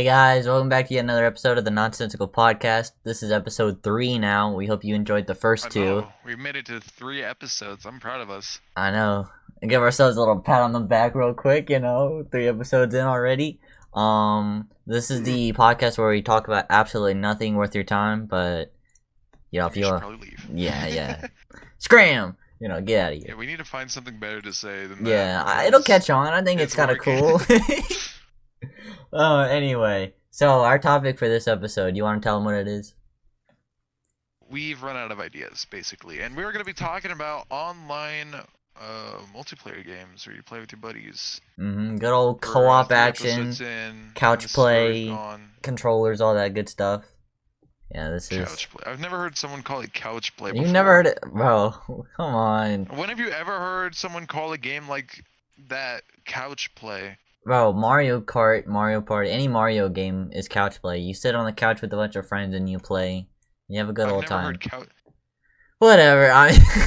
Hey guys, welcome back to yet another episode of the Nonsensical podcast. This is episode 3 now. We hope you enjoyed the first two. We made it to 3 episodes. I'm proud of us. I know. And give ourselves a little pat on the back real quick, 3 episodes in already. This is the podcast where we talk about absolutely nothing worth your time, but if you probably leave. Yeah. Scram! Get out of here. Yeah, we need to find something better to say than that. Yeah, it'll catch on. I think it's kind of cool. Anyway, so our topic for this episode, you want to tell them what it is? We've run out of ideas, basically, and we're going to be talking about online multiplayer games where you play with your buddies. Good old co-op action, couch play, controllers, all that good stuff. Yeah, this is couch play. I've never heard someone call it couch play. You've never heard it, bro? Come on. When have you ever heard someone call a game like that couch play? Bro, Mario Kart, Mario Party, any Mario game is couch play. You sit on the couch with a bunch of friends and you play. You have a good old time. Whatever.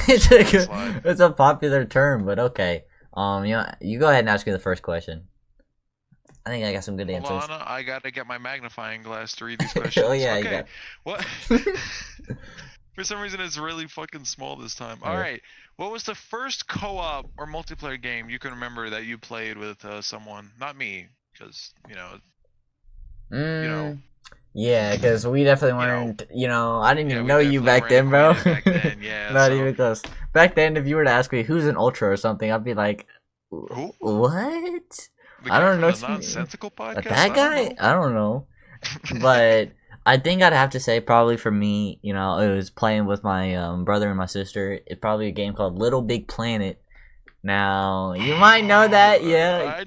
It's a popular term, but okay. You go ahead and ask me the first question. I think I got some good answers. Hold on, I gotta get my magnifying glass to read these questions. Oh yeah, okay. What? For some reason, it's really fucking small this time. All right. What was the first co-op or multiplayer game you can remember that you played with someone? Not me, because Yeah, because we definitely weren't. I didn't even know you back then, bro. Back then, yeah. Not even close. Back then, if you were to ask me who's an ultra or something, I'd be like, who? What? I don't know. The Nonsensical podcast. That guy? I don't know. But I think I'd have to say probably for me, it was playing with my brother and my sister. It's probably a game called Little Big Planet. Now, you might know that, yeah. I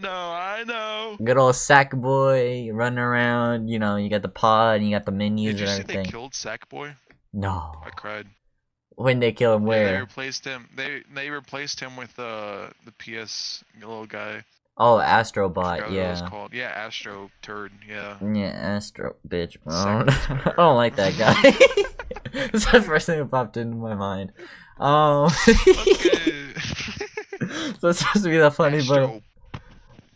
know. Good old Sackboy running around, you got the pod and you got the menus and everything. Did you see they killed Sackboy? No. I cried. When they kill him, where? Yeah, they replaced him. They replaced him with the PS little guy. Oh, Astrobot, yeah. What it was called. Yeah, Astro Turd, yeah. Yeah, Astro, bitch. I don't like that guy. That's the first thing that popped into my mind. Okay. So it's supposed to be that funny, Astro,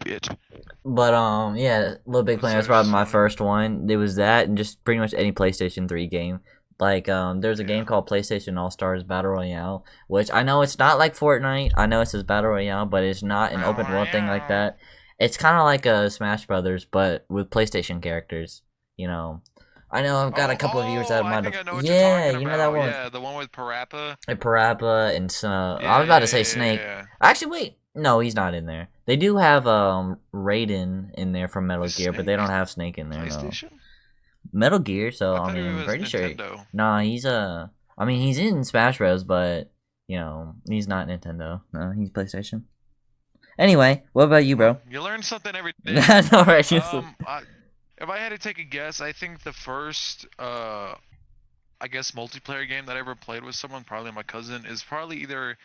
bitch. But yeah, Little Big Planet was probably my first one. It was that, and just pretty much any PlayStation 3 game. Like, there's a game called PlayStation All-Stars Battle Royale, which I know it's not like Fortnite. I know it says Battle Royale, but it's not an open world thing like that. It's kind of like a Smash Brothers, but with PlayStation characters. I know I've got a couple of viewers that might have. Yeah, you know that one. Yeah, the one with Parappa. Parappa and I was about to say Snake. Yeah. Actually, wait. No, he's not in there. They do have Raiden in there from Metal Gear, but they don't have Snake in there. PlayStation? No. Metal Gear, so I'm pretty sure. Nintendo. Nah, he's he's in Smash Bros, but he's not Nintendo. No, he's PlayStation. Anyway, what about you, bro? You learn something every day. I know, right? If I had to take a guess, I think the first multiplayer game that I ever played with someone, probably my cousin, is probably either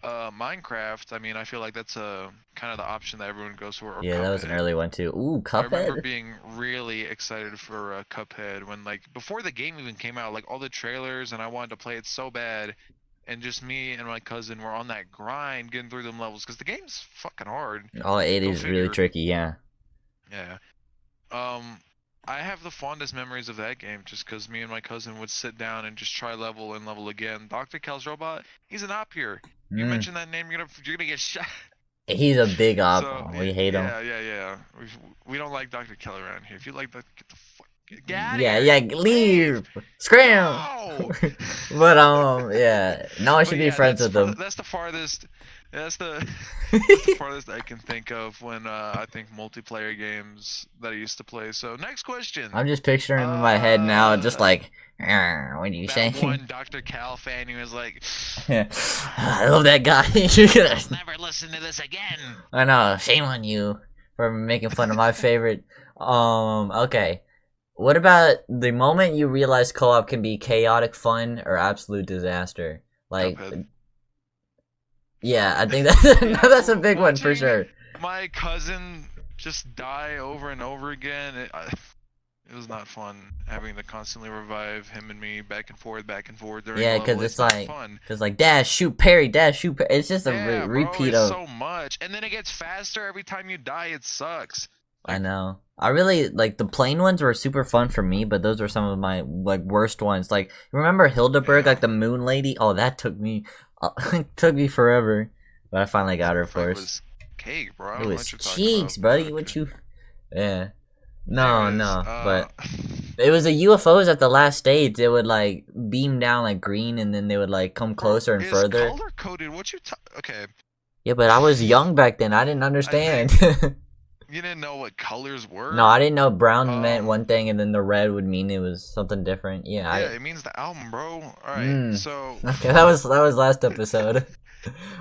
Minecraft. I mean, I feel like that's kind of the option that everyone goes for. Or yeah, Cuphead. That was an early one too. Ooh, Cuphead. I remember being really excited for Cuphead when, before the game even came out, all the trailers, and I wanted to play it so bad, and just me and my cousin were on that grind getting through them levels because the game's fucking hard. Oh, it is really tricky, yeah. Yeah. I have the fondest memories of that game just because me and my cousin would sit down and just try level and level again. Dr. Cal's robot, he's an op here. You mention that name, you're gonna get shot. He's a big op. So, we hate him. Yeah. We don't like Dr. Kel around here. If you like that, get the fuck. Get out of here. Leave. Scram. No. But yeah, no one should be friends with them. That's the farthest. That's the farthest I can think of when I think multiplayer games that I used to play. So next question. I'm just picturing in my head now, just like, what do you say? That one Dr. Cal fan who was like, I love that guy. I'll never listen to this again. I know. Shame on you for making fun of my favorite. Okay. What about the moment you realize co-op can be chaotic fun or absolute disaster? Cuphead. Yeah, I think that's a big one for sure. My cousin just die over and over again. It was not fun having to constantly revive him and me back and forth during yeah, because it's like dash, shoot, parry, dash, shoot, parry. It's just a repeat bro, of so much, and then it gets faster every time you die. It sucks. I Like, know. I really like the plain ones were super fun for me, but those were some of my like worst ones. Like remember Hildeberg, yeah, like the Moon Lady? Oh, that took me took me forever, but I finally got her, that of fight course. was cake, bro. I It don't know was what you're talking cheeks, about. buddy. What you? Yeah. No, Anyways, no, but it was the UFOs at the last stage. They would like beam down like green, and then they would like come bro, closer and is further. color coded? Okay. Yeah, but I was young back then. I didn't I understand. think you didn't know what colors No, were. I didn't know brown meant Um, one thing, and then the red would mean it was something different. Yeah, yeah, I. it means the album, bro. All right, Mm. so Okay, that was last episode.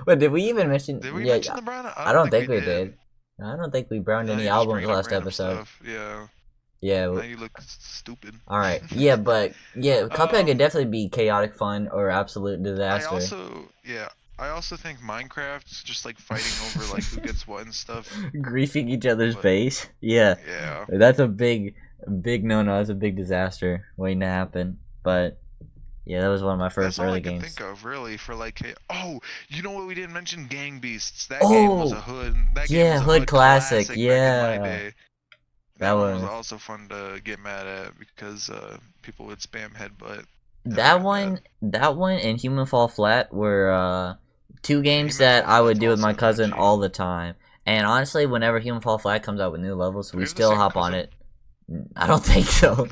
But did we even mention? did we Yeah, mention the brown? I I don't don't think think we we did. did. I don't think we browned Now any you're just albums bringing up last random episode. stuff. Yeah. Yeah. Now you look stupid. All right. Yeah, but yeah, Cuphead could um, definitely be chaotic fun or absolute I disaster. also yeah, I also think Minecraft's just like fighting over like who gets what and stuff. Griefing each other's But base. Yeah, yeah, that's a big no. That's a big disaster waiting to happen. But yeah, that was one of my that's first all I early could games. think of really for like. Oh, you know what we didn't mention? Gang Beasts. That game was a Oh, hood. That game yeah, was a Hood hood classic. classic back in my Yeah, day. that That one was was also fun to get mad at because people would spam headbutt. Never that got mad. one. That one and Human Fall Flat were two Yeah, games Human that Fall I would Flat's do with my also cousin OG. all the time. And honestly, whenever Human Fall Flat comes out with new levels, Do we we have the still same hop on cousin? it. I don't think so.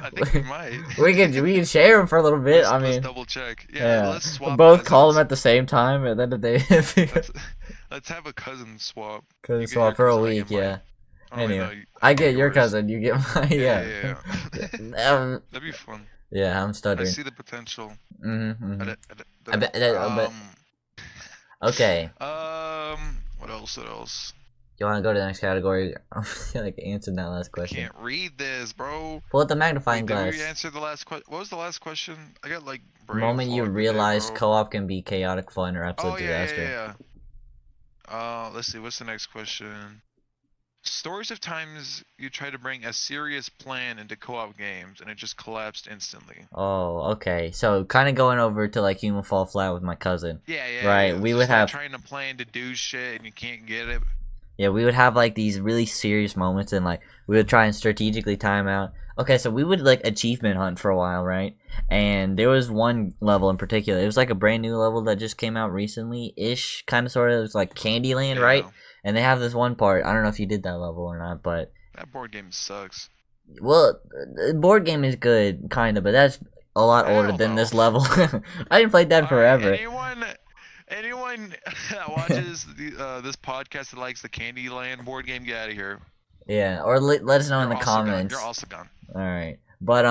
I think we might. we can share them for a little bit. I Let's mean, double check. Yeah, yeah, let's swap both call them cousins. at the same time, and then they Let's let's have a cousin swap. You cause get your swap for a cousin, I get week. mine. Yeah. Oh wait, no, Anyway, I I get get your yours. cousin. You get my Yeah, yeah. yeah, yeah. That'd be fun. Yeah, I'm I stuttering. see the potential. Mm-hmm. I Um, bet. But okay. what else? What else? You want to go to the next category? I feel like answering that last I question. can't read this, bro. Pull up the magnifying Wait, did we glass. answer the last question? What was the last question? I got like brain Moment you fog today, realize bro. co-op can be chaotic fun or absolute Oh yeah, yeah, disaster. yeah. Let's see. What's the next question? Stories of times you tried to bring a serious plan into co-op games and it just collapsed instantly. Oh, okay. So kind of going over to like Human Fall Flat with my cousin, Yeah, yeah, right? yeah. We would Just like have trying to plan to do shit and you can't get it. Yeah, we would have like these really serious moments and like we would try and strategically time out. Okay, so we would like achievement hunt for a while, right? And there was one level in particular. It was like a brand new level that just came out recently ish, kind of sort of. It was like Candyland, right? Yeah, And they have this one part. I don't know if you did that level or not, but that board game sucks. well, the board game is good, kind of, but that's a lot older Hell than no. this level. I didn't play that All right, forever. anyone that watches this podcast that likes the Candyland board game, get out of here. Yeah, or let us know in You're the also gone. You're comments. also gone. All right, but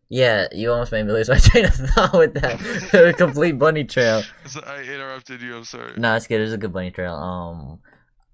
yeah, you almost made me lose my train of thought with that complete bunny trail. So I interrupted you. I'm sorry. No, it's good. It was a good bunny trail.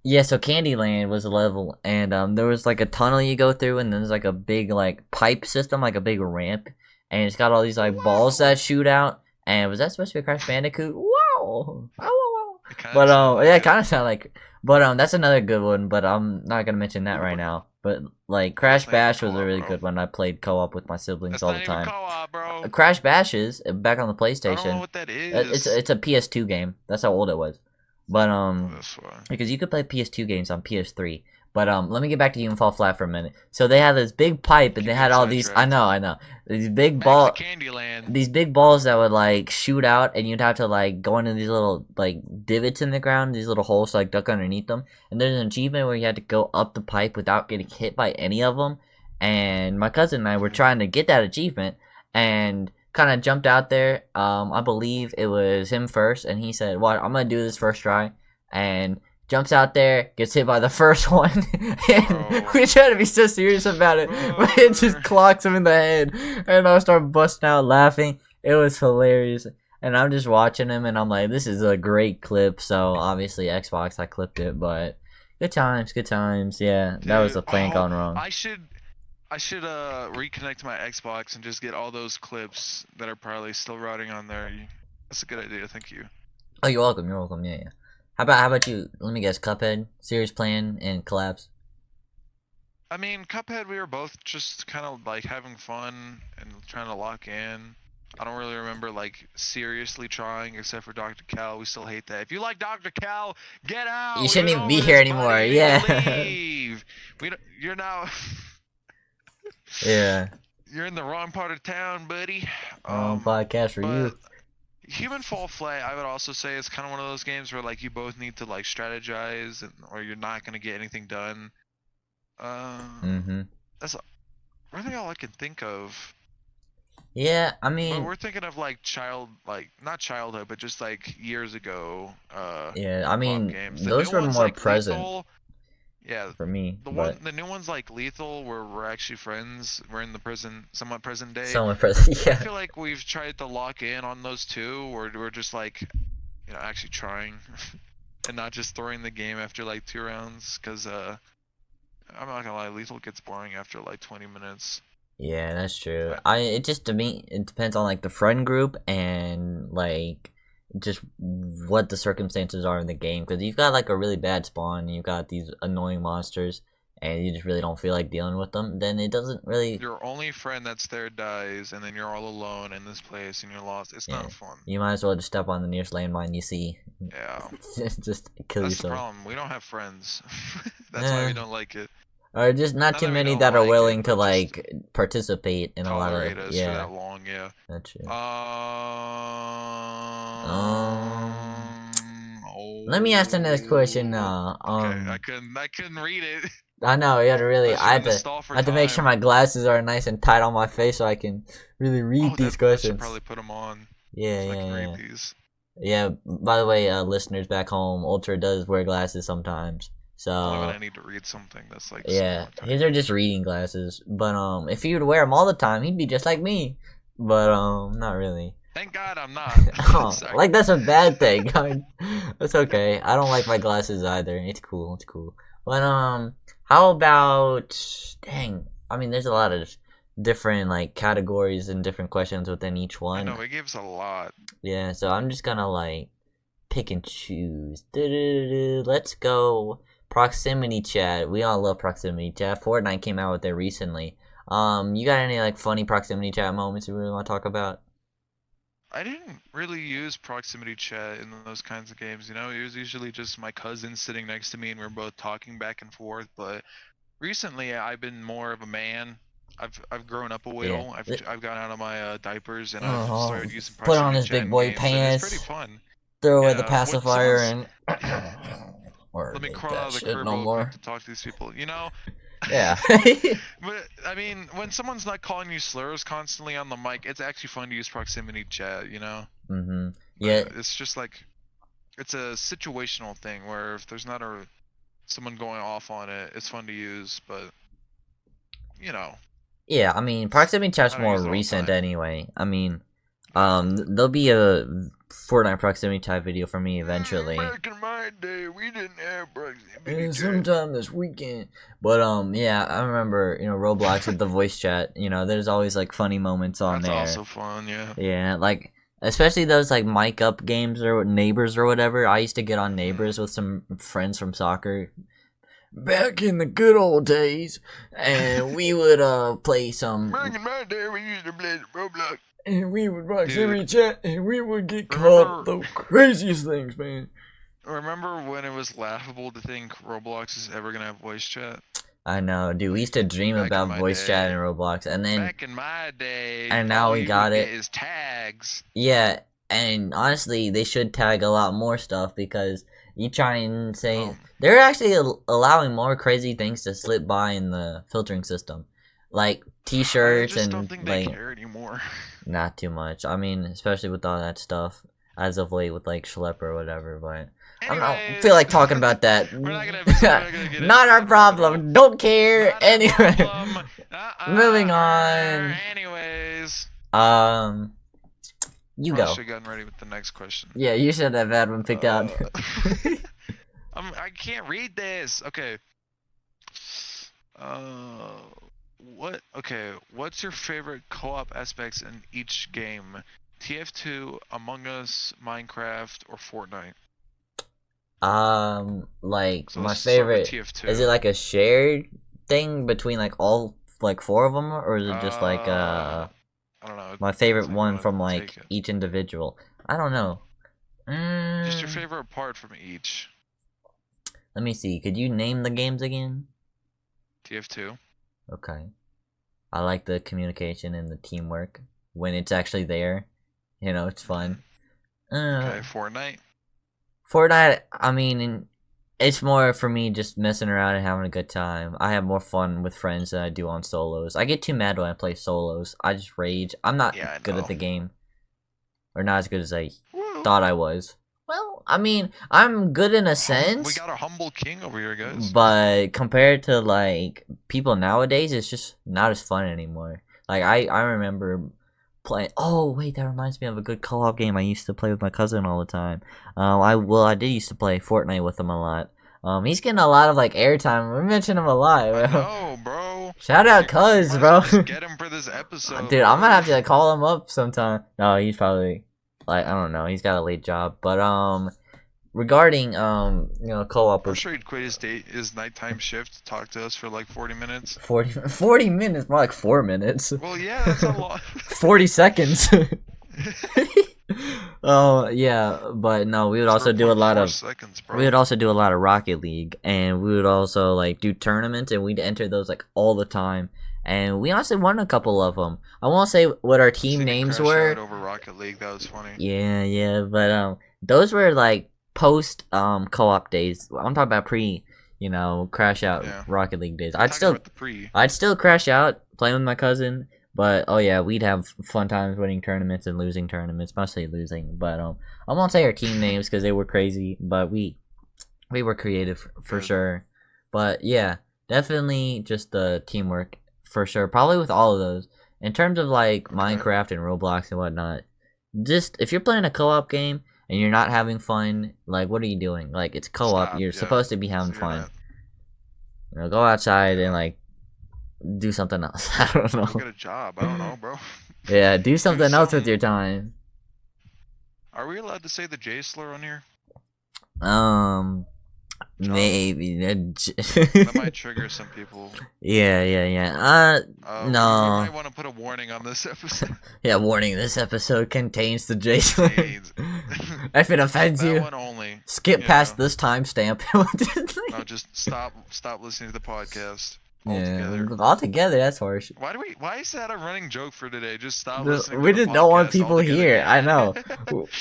Yeah. So Candyland was a level, and there was like a tunnel you go through, and then there's like a big like pipe system, like a big ramp, and it's got all these like balls that shoot out. And was that supposed to be a Crash Bandicoot? Wow! Wow! Wow! Wow. It kinda But sounded like yeah, it it. kind of sounded like. But that's another good one. But I'm not gonna mention that right now. But like Crash That's not even Bash was a co-op, really bro. good one. I played co-op with my siblings That's all not the even time. co-op, bro. Crash Bashes back on the I don't know PlayStation. what that It's is. it's a PS2 game. That's how old it was. But Oh, that's why. because you could play PS2 games on PS3. But let me get back to Human Fall Flat for a minute. So they had this big pipe, and Keep they had getting all these. I sidetracked. know, these big Back to Candyland. these big balls that would like shoot out, and you'd have to like go into these little like divots in the ground, these little holes to like duck underneath them. And there's an achievement where you had to go up the pipe without getting hit by any of them. And my cousin and I were trying to get that achievement, and kind of jumped out there. I believe it was him first, and he said, "What? I'm gonna do this first try," and jumps out there, gets hit by the first one, and Bro. we try to be so serious about it, but it just clocks him in the head, and I start busting out laughing. It was hilarious, and I'm just watching him, and I'm like, this is a great clip. So obviously Xbox, I clipped it, but good times. Yeah, that was Dude, a plan gone wrong. I should reconnect my Xbox and just get all those clips that are probably still routing on there. That's a good idea. Thank you. Oh, you're welcome. You're welcome. Yeah, yeah. How about you? Let me guess. Cuphead, serious plan, and collapse. I mean, Cuphead, we were both just kind of like having fun and trying to lock in. I don't really remember like seriously trying, except for Dr. Cal. We still hate that. If you like Dr. Cal, get You out. We shouldn't went even be over here this, buddy. anymore. You need to Yeah. leave. We don't, you're now Yeah. you're in the wrong part of town, buddy. Wrong podcast for But you. Human Fall Flat, I would also say is kind of one of those games where like you both need to like strategize, or you're not gonna get anything done. Mm-hmm. That's really all I can think of. Yeah, I But mean, we're thinking of like like not childhood, but just like years ago, yeah, I co-op mean, games. The new those were ones more like present Lethal, yeah, for me, but the new ones like Lethal, where we're actually friends. We're in the present, somewhat present day. somewhat present. I Yeah. feel like we've tried to lock in on those two, or we're just like, actually trying, and not just throwing the game after like 2 rounds. Cause I'm not gonna lie, Lethal gets boring after like 20 minutes. Yeah, that's true. But It just to me it depends on like the friend group and like just what the circumstances are in the game because you've got like a really bad spawn, you've got these annoying monsters and you just really don't feel like dealing with them, then it doesn't really your only friend that's there dies, and then you're all alone in this place, and you're lost. It's yeah. not fun. You might as well just step on the nearest landmine you see. Yeah, Just kill that's the yourself. problem. We don't have friends. That's why Eh. we don't like it. Or just not Not too that we many don't that are like it, willing to but just like participate in a lot of tolerate us for yeah, that long. Yeah. that's true. Let me ask the next question now. Okay, I couldn't read it. I know you had to I really. was trying to stall for I had to make sure time. my glasses are nice and tight on my face so I can really read Oh, these I should questions. probably put them on Yeah, so I can yeah, read yeah. these. Yeah. By the way, listeners back home, Ultra does wear glasses sometimes. Only when So I need to read something that's like yeah, somewhat his tiny. are just reading glasses. But if he would wear them all the time, he'd be just like me. But not really. Thank God I'm not. Oh, Sorry. like that's a bad thing. I mean, that's okay. I don't like my glasses either. It's cool. It's cool. But how about dang? I mean, there's a lot of different like categories and different questions within each I one. know it gives a lot. Yeah, so I'm just gonna like pick and choose. Let's go proximity chat. We all love proximity chat. Fortnite came out with it recently. You got any like funny proximity chat moments you really want to talk about? I didn't really use proximity chat in those kinds of games, you know? It was usually just my cousin sitting next to me and we're both talking back and forth, but recently I've been more of a man. I've grown up a Yeah. little. I've gotten out of my diapers and I've Oh, started using put on proximity his chat big in boy games, and it's pretty pants, fun. throw away the Yeah, when pacifier, someone's and or let me make crawl out that of the shit crib no real quick more. to talk to these people. You know, Yeah. but I mean, when someone's not calling you slurs constantly on the mic, it's actually fun to use proximity chat. You know, Mhm. but Yeah. it's just like it's a situational thing where if there's not someone going off on it, it's fun to use. But you know, Yeah. I mean, proximity chat's I don't more use it all the recent time. anyway. I mean, Yeah. there'll be a Fortnite proximity chat video for me eventually. Back in my day, we didn't have proximity chat. Sometime this weekend. But yeah, I remember Roblox with the voice chat. There's always like funny moments on That's there. also fun. Yeah. Yeah, like especially those like mic up games or neighbors or whatever. I used to get on neighbors with some friends from soccer back in the good old days, and we would play some. Back in my day, we used to play Roblox. And we would proximity Dude, chat, and we would get caught up remember the craziest things, man. remember when it was laughable to think Roblox is ever gonna have voice chat? I know, dude. We used to dream Back in about my voice chat day. in Roblox, and then Back in my day, and now all we you got would get it. is tags. Yeah, and honestly, they should tag a lot more stuff because you try and say they're actually allowing more crazy things to slip by in the filtering system, like I T-shirts just don't and think they like care anymore. not too much. I mean, especially with all that stuff as of late with like Schlepp or whatever. But I don't feel Anyways, like talking about that. we're not gonna get Not into our that. problem. Don't care. Not our Anyway, problem. moving on. Anyways, You probably go. should have gotten ready with the next question. Yeah, you should have had one picked out. I can't read this. Okay. What? Okay. What's your favorite co-op aspects in each game? TF2, Among Us, Minecraft, or Fortnite? Like So my let's start with favorite. TF2. Is it like a shared thing between like all like four of them, or is it just like I don't know. No, My favorite think one about it. from like Take it. each individual. I don't know. Just your Mm, favorite part from each. let me see. Could you name the games again? TF2. Okay. I like the communication and the teamwork when it's actually there. You know, it's fun. Okay, Uh, Fortnite. Fortnite, I mean, it's more for me just messing around and having a good time. I have more fun with friends than I do on solos. I get too mad when I play solos. I just rage. I'm not Yeah, I good at know. the game, or not as good as I Woo! thought I was. Well, I mean, I'm good in a We sense, got a humble king over here, guys. but compared to like people nowadays, it's just not as fun anymore. Like I remember playing. Oh wait, that reminds me of a good co-op game I used to play with my cousin all the time. I did used to play Fortnite with him a lot. He's getting a lot of like airtime. We mention him a I lot, bro. know, bro. Shout out, You Cuz, might as well bro. just get him for this episode, Dude, I'm gonna bro. have to call him up sometime. No, he's probably like I don't know. He's got a late job, but regarding co-op I'm with sure he'd quit his nighttime shift to talk to us for like 40 minutes. 40 minutes, more like 4 minutes. Well, yeah, that's a lot. 40 seconds. Oh yeah, but no, we would also do a lot 0.4 of seconds, we bro. would also do a lot of Rocket League, and we would also like do tournaments, and we'd enter those like all the time, and we honestly won a couple of them. I won't say what our I team seen you names crash out were. over Rocket League. That was funny. Yeah, but those were like post co-op days. I'm talking about pre, crash out Yeah. Rocket League days. I'm talking about the pre. I'd still crash out playing with my cousin, but oh yeah, we'd have fun times winning tournaments and losing tournaments, mostly losing. But I won't say our team names because they were crazy, but we were creative for Good. sure. But yeah, definitely just the teamwork for sure. Probably with all of those. In terms of like Okay. Minecraft and Roblox and whatnot, just if you're playing a co-op game and you're not having fun, like what are you doing? Like it's co-op, Stop. you're Yeah. supposed to be having You're fun. not. Go outside and Yeah. like do something else. I don't Go know. get a job. I don't know, bro. Yeah, do something else with something. your time. Are we allowed to say the J slur on here? Um, Job? maybe That might trigger some people. yeah. We No. might want to put a warning on this episode. Yeah, warning. This episode contains the J slur. Contains. If it offends That you, one only. skip you past know. this timestamp. No, just stop listening to the podcast Yeah, altogether. altogether, that's harsh. Why is that a running joke for today? Just stop Just- listening we to the just podcast don't want people altogether. here. I know.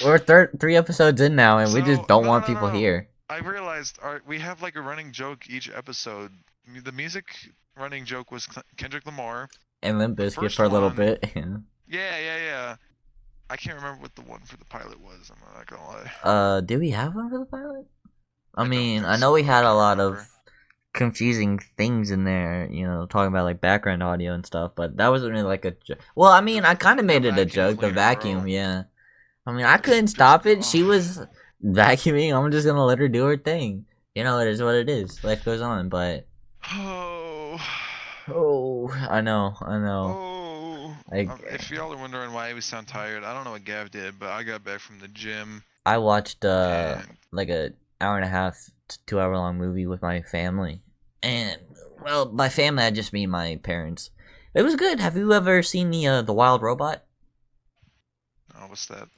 We're 3 episodes in now, and we just don't want people here. I realized we have like a running joke each episode. The music running joke was Kendrick Lamar. And Limp The Bizkit first for a little one- bit. Yeah. I can't remember what the one for the pilot was. I'm not gonna lie. Did we have one for the pilot? I don't mean, think I know so. we I had a can't lot remember. of confusing things in there, talking about like background audio and stuff, but that wasn't really like a joke. Well, I mean, I kind of made it a vacuum joke, the cleaner, vacuum, bro. yeah. I mean, I couldn't stop it. She oh. was vacuuming. I'm just gonna let her do her thing. It is what it is. Life goes on, but Oh. I know. Oh. Like, if y'all are wondering why we sound tired, I don't know what Gav did, but I got back from the gym. I watched And like a hour and a half to 2 hour long movie with my family, and well, by family I just mean my parents. It was good. Have you ever seen the Wild Robot? oh, what's that?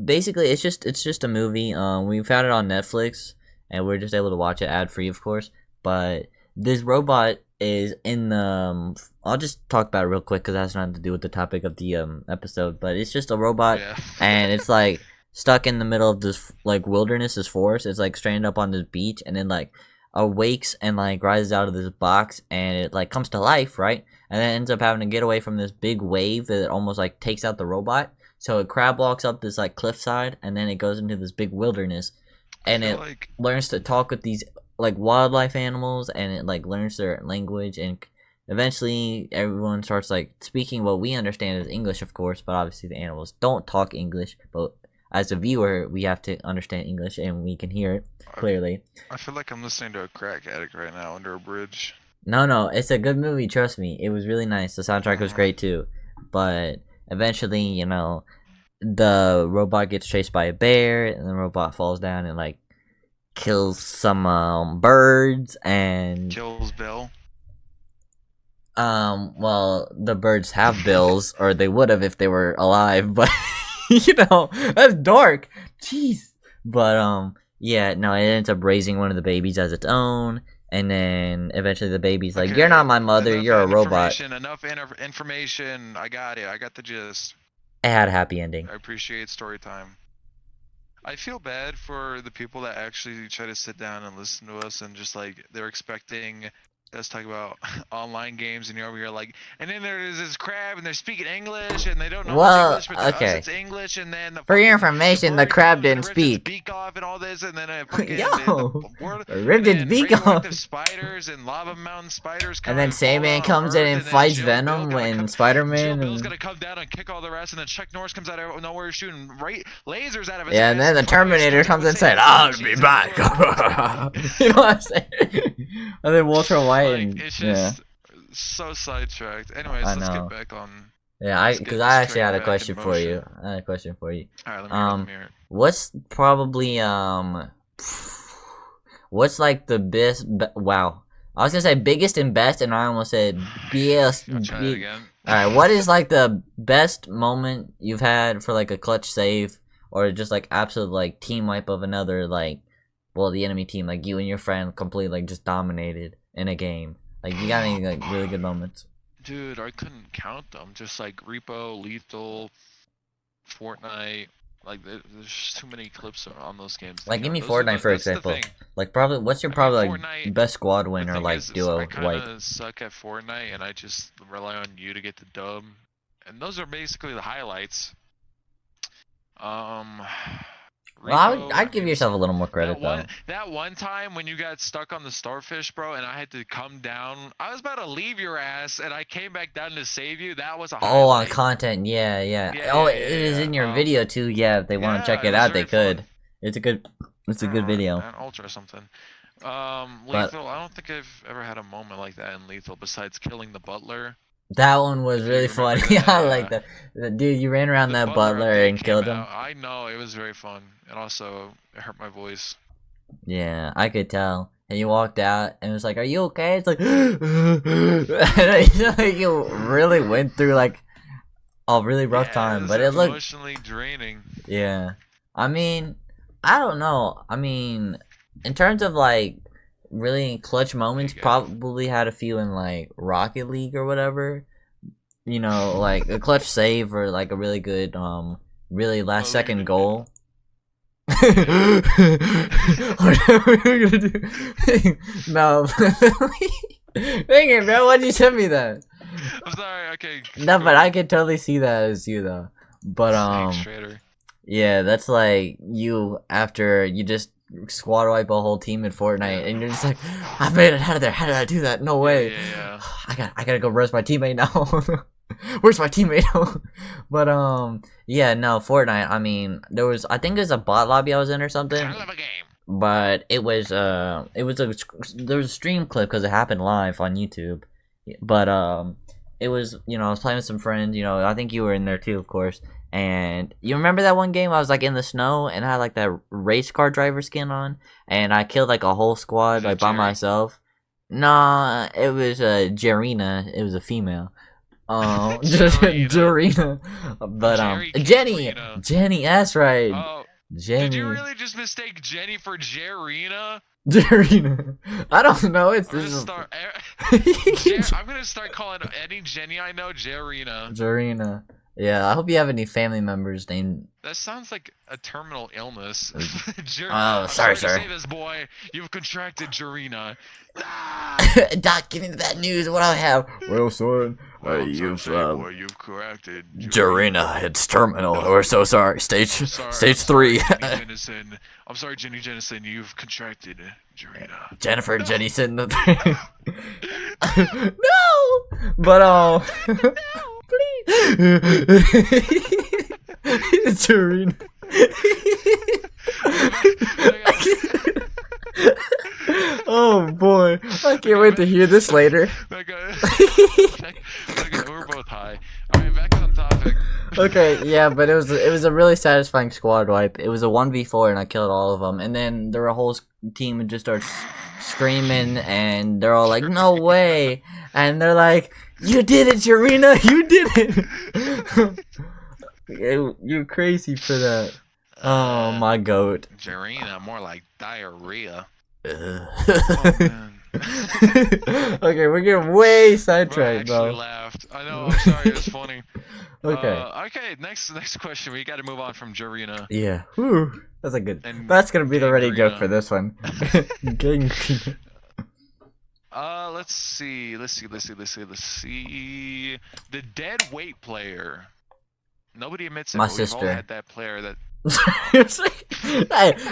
Basically it's just a movie. We found it on Netflix, and we're just able to watch it ad free, of course. But this robot is in the. I'll just talk about it real quick because it has nothing to do with the topic of the episode. But it's just a robot, Yeah. and it's like stuck in the middle of this like wilderness, this forest. It's like stranded up on this beach, and then like awakes and like rises out of this box, and it like comes to life, right? And then ends up having to get away from this big wave that almost like takes out the robot. So it crab walks up this like cliffside, and then it goes into this big wilderness, and it learns to talk with these like wildlife animals, and it like learns their language, and eventually everyone starts like speaking what we understand as English, of course, but obviously the animals don't talk English. But as a viewer, we have to understand English, and we can hear it clearly. I feel like I'm listening to a crack addict right now under a bridge. No, it's a good movie. Trust me, it was really nice. The soundtrack was great too, but eventually, the robot gets chased by a bear, and the robot falls down and like kills some birds and Kills Bill. Well, the birds have bills, or they would have if they were alive. But you know, that's dark. Jeez. But yeah, no, it ends up raising one of the babies as its own, and then eventually the baby's like, "You're not Okay, my mother. enough You're a robot." information. Enough information. I got it. I got the gist. It had a happy ending. I appreciate story time. I feel bad for the people that actually try to sit down and listen to us and just like they're expecting us to talk about online games and you're over here like, and then there's this crab and they're speaking English and they don't know Well, much English, but to us okay. it's English, and then the For your fucking information, the bird crab comes and didn't rips its speak. beak off and all this, and then fucking Yo, the world, ripped and its then beak off. radioactive spiders and lava mountain spiders come And then and fall Sandman down on comes in Earth, and then fights Jill Venom Bill when Jill Spider-Man Bill's and gonna come down and kick all the rest, and then Chuck Norris comes out of nowhere shooting lasers out of his yeah, ass and then the in front of his Terminator studio comes in and saying, said, "I'll be "Jesus back." Christ." You know what I'm saying? And then Walter White Like, and it's yeah, just so sidetracked. Anyways, I let's get know. back on. Yeah, Let's get because this I actually train had a back in question for you. motion. I had a question for you. Alright, let me hear it, let me hear it. What's probably what's like the best? Wow, I was gonna say biggest and best, and I almost said best. I'll try it again. All right, what is like the best moment you've had for like a clutch save, or just like absolute like team wipe of another like, well, the enemy team, like you and your friend completely like just dominated in a game. Like you got any like really good moments? Dude, I couldn't count them. Just like Repo, Lethal, Fortnite. Like, there's too many clips on those games. Like give me Those are Fortnite for that's the example. thing. Like probably what's your I mean, probably like Fortnite. best squad The win or thing like is, duo I kind wipe? of suck at Fortnite, and I just rely on you to get the dub. And those are basically the highlights. Well, Repo, I'd give mean, yourself a little more credit though. that one time when you got stuck on the starfish, bro, and I had to come down. I was about to leave your ass, and I came back down to save you. That was a Oh, on highlight. content, yeah. Yeah, Oh, yeah, it yeah, is in your yeah. video too. Yeah, if they want to check Yeah, it it was out, they very could. fun. It's a good video. An ultra or something. But Lethal. I don't think I've ever had a moment like that in Lethal besides killing the butler. that one was If you really remember funny. that, I like yeah. that. Dude, you ran around The that butler butler update and came killed him. out. I know, it was very fun, and also it hurt my voice. Yeah, I could tell. And you walked out and it was like, "Are you okay?" It's like, and it's like you really went through like a really rough Yeah, time, it's but it looked. emotionally draining. Yeah, I mean, I don't know. I mean, in terms of like really clutch moments, Okay, probably had a few in like Rocket League or whatever. You know, like a clutch save or like a really good, really last second goal. Whatever you're gonna do. No, dang it, bro. Why'd you send me that? I'm sorry. Okay. No, but I could totally see that as you though. But yeah, that's like you after you just squad wipe a whole team in Fortnite, and you're just like, I made it out of there. How did I do that? No way. Yeah. I gotta go res my teammate now. Where's my teammate? But yeah, no, Fortnite. I mean, I think it was a bot lobby I was in or something. I love a game. But there was a stream clip because it happened live on YouTube. But it was, I was playing with some friends. I think you were in there too, of course. And you remember that one game I was like in the snow and I had like that race car driver skin on, and I killed like a whole squad like by myself. Nah, it was Jarina. It was a female. Jarina. But Jenny, that's right. Oh, Jenny. did you really just mistake Jenny for Jarina? Jarina. I don't know. I'm gonna start calling any Jenny I know Jarina. Jarina. Yeah, I hope you have any family members named. That sounds like a terminal illness. Oh, sorry. To say this, boy, you've contracted Jarina. Doc, get into that news. What do I have? Well, son, you've corrected Jarina. It's terminal. We're so sorry. Stage 3. I'm sorry, Jenny Jennison. You've contracted Jarina. Jennifer Jennison. No, but please. Jarina. Oh boy, I can't wait to hear this later. We're both high. Alright, back on topic. Okay, yeah, but it was a really satisfying squad wipe. It was a 1v4 and I killed all of them. And then their whole team just starts screaming and they're all like, "No way!" And they're like, You did it, Jarena. You did it. You're crazy for that. Oh, uh, my goat. Jarena, more like diarrhea. Ugh. Oh man. Okay, we're getting way Bro, I sidetracked, actually bro. laughed. I know. I'm sorry. It was funny. Okay. Okay. Next question. We got to move on from Jarena Yeah. Whew. That's a good. and That's gonna be the ready joke for Gangrena. this one. Gangrena. Let's see. Let's see. The dead weight player. Nobody admits it, My but we've all sister. had that player that.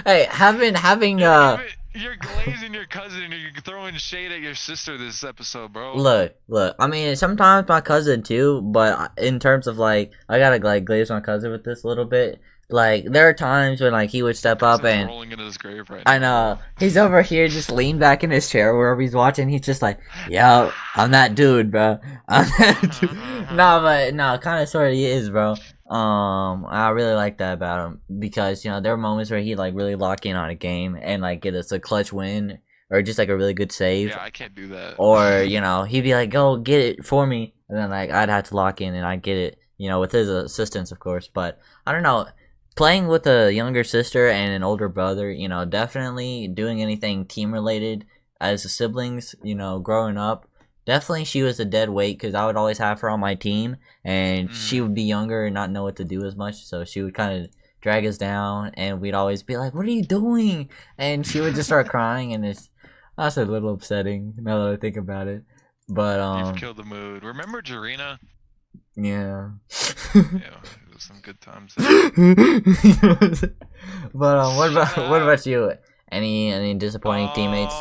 Hey, having You're glazing your cousin and you're throwing shade at your sister this episode, bro. look. I mean, sometimes my cousin too, but in terms of like, I gotta like glaze my cousin with this a little bit. Like, there are times when like he would step up Cousin's and rolling in his grave right I now. know he's over here just leaned back in his chair wherever he's watching. He's just like, yo, I'm that dude, bro. I'm that dude. No, but no, kind of sort of he is, bro. I really like that about him because there are moments where he like really lock in on a game and like get us a clutch win or just like a really good save, Yeah, I can't do that. or he'd be like, go get it for me, and then like I'd have to lock in and I'd get it, with his assistance, of course. But I don't know. Playing with a younger sister and an older brother, definitely doing anything team related as siblings, growing up, definitely she was a dead weight because I would always have her on my team and she would be younger and not know what to do as much. So she would kind of drag us down and we'd always be like, what are you doing? And she would just start crying and that's a little upsetting now that I think about it. But, You've killed the mood. Remember Jarena? yeah. Yeah, it was some good times. But what Shut about up. you? Any disappointing teammates?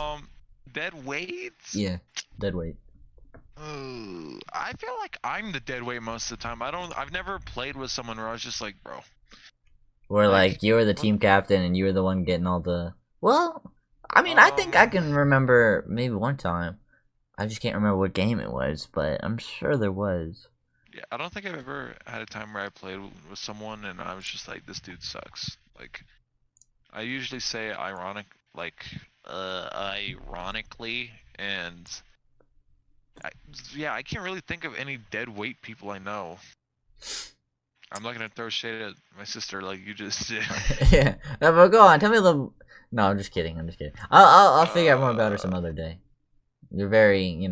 Dead weights? Yeah, dead weight. Ooh, I feel like I'm the dead weight most of the time. I've never played with someone where I was just like, bro. Where like Like, you were the what? team captain and you were the one getting all the. Well, I mean, I think I can remember maybe one time. I just can't remember what game it was, but I'm sure there was. Yeah, I don't think I've ever had a time where I played with someone and I was just like, this dude sucks. Like, I usually say ironically, and I can't really think of any dead weight people I know. I'm not gonna throw shade at my sister like you just did. Yeah, no, but go on. Tell me a little. No, I'm just kidding. I'll figure out more about her some other day. You're very,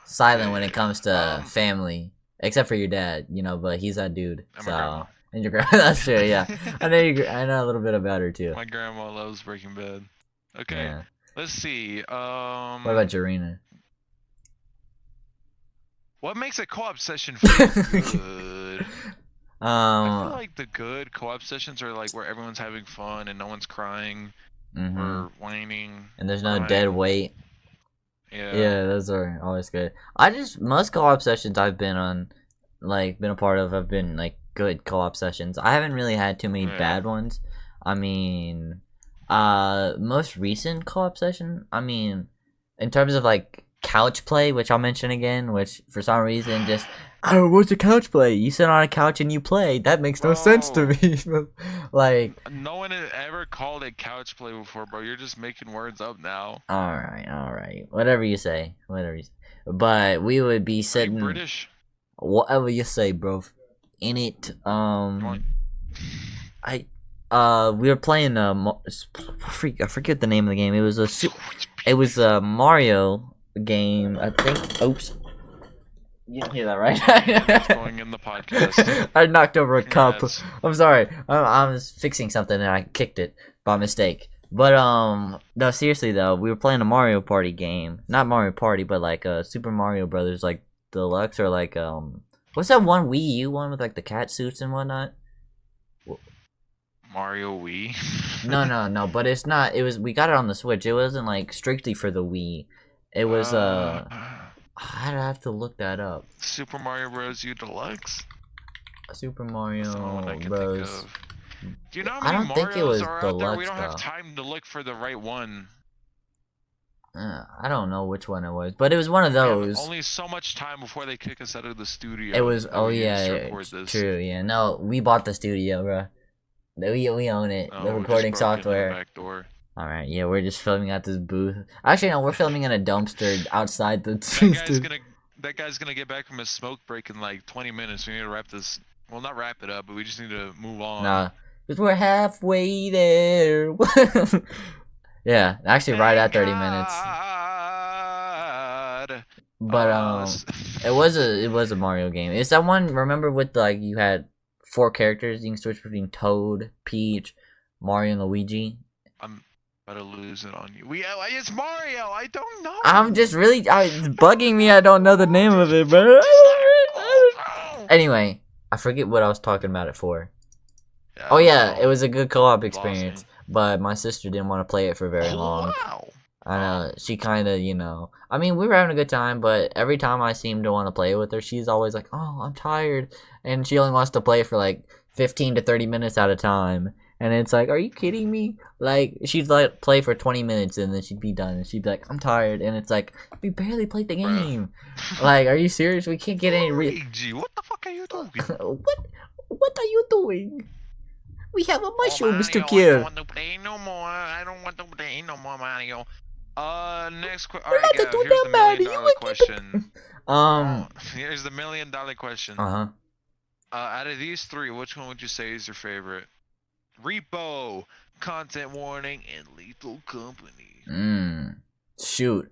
silent when it comes to family, except for your dad, but he's that dude. And So, my grandma. and your grandma. That's true. Yeah, I know a little bit about her too. My grandma loves Breaking Bad. Okay, Yeah. let's see. What about Jarena? What makes a co-op session feel good? I feel like the good co-op sessions are like where everyone's having fun and no one's crying or whining. And there's no dead weight. Yeah. Yeah, those are always good. Most co-op sessions I've been on, like been a part of, have been like good co-op sessions. I haven't really had too many bad ones. I mean, most recent co-op session, I mean, in terms of like couch play, which I'll mention again, which for some reason just, oh, what's a couch play? You sit on a couch and you play. That makes no sense to me. Like, no one had ever called it couch play before, bro. You're just making words up now. all right. Whatever you say. But we would be sitting. Are you British? Whatever you say, bro. In it, we were playing I forget the name of the game. It was a Mario game. I think. Oops. You didn't hear that, right? What's going in the podcast? I knocked over a cup. Congrats. I'm sorry. I was fixing something and I kicked it by mistake. But no, seriously though, we were playing a Mario Party game. Not Mario Party, but like Super Mario Brothers, like Deluxe, or like what's that one Wii U one with like the cat suits and whatnot? Mario Wii? No, but it's not. We got it on the Switch. It wasn't like strictly for the Wii. It was I'd have to look that up. Super Mario Bros. U Deluxe? Super That's the only one I Mario can Bros. think of. Do you know how I many don't think it was Marios are out there? We Deluxe don't have though. time to look for the right one. I don't know which one it was, but it was one of We have those. only so much time before they kick us out of the studio. It was. that Oh we use to yeah, record this. true. Yeah, no, we bought the studio, bro. We own it. Oh, The we just recording broke into the software. back door. All right, yeah, we're just filming at this booth. Actually, no, we're filming in a dumpster outside the That guy's studio. gonna that guy's gonna get back from his smoke break in like 20 minutes. We need to wrap this. Well, not wrap it up, but we just need to move on. Nah, because we're halfway there. Yeah, actually, right Thank at 30 minutes. God. But it was a Mario game. Is that one? Remember with like you had 4 characters you can switch between Toad, Peach, Mario, and Luigi. I'm about to lose it on you. It's Mario. I don't know. I'm just really it's bugging me. I don't know the name of it, bro. Anyway, I forget what I was talking about it for. Yeah, Oh yeah, it so, was a good co-op you lost experience, me. but my sister didn't want to play it for very long. Wow. I know she kind of, I mean, we were having a good time, but every time I seem to want to play with her, she's always like, "Oh, I'm tired," and she only wants to play for like 15 to 30 minutes at a time. And it's like, are you kidding me? Like, she'd like play for 20 minutes and then she'd be done, and she'd be like, "I'm tired," and it's like, we barely played the Bruh. game. Like, are you serious? We can't get any. Luigi, what the fuck are you doing? What are you doing? We have a mushrooms to Mario, I kill. don't want to play no more. I don't want to play no more, Mario. Next question. We're Alright, not Gav, doing here's that, the Mario. million dollar question. Um. Here's the $1,000,000 question. Uh huh. Out of these 3, which one would you say is your favorite? Repo, Content Warning, and Lethal Company. Shoot.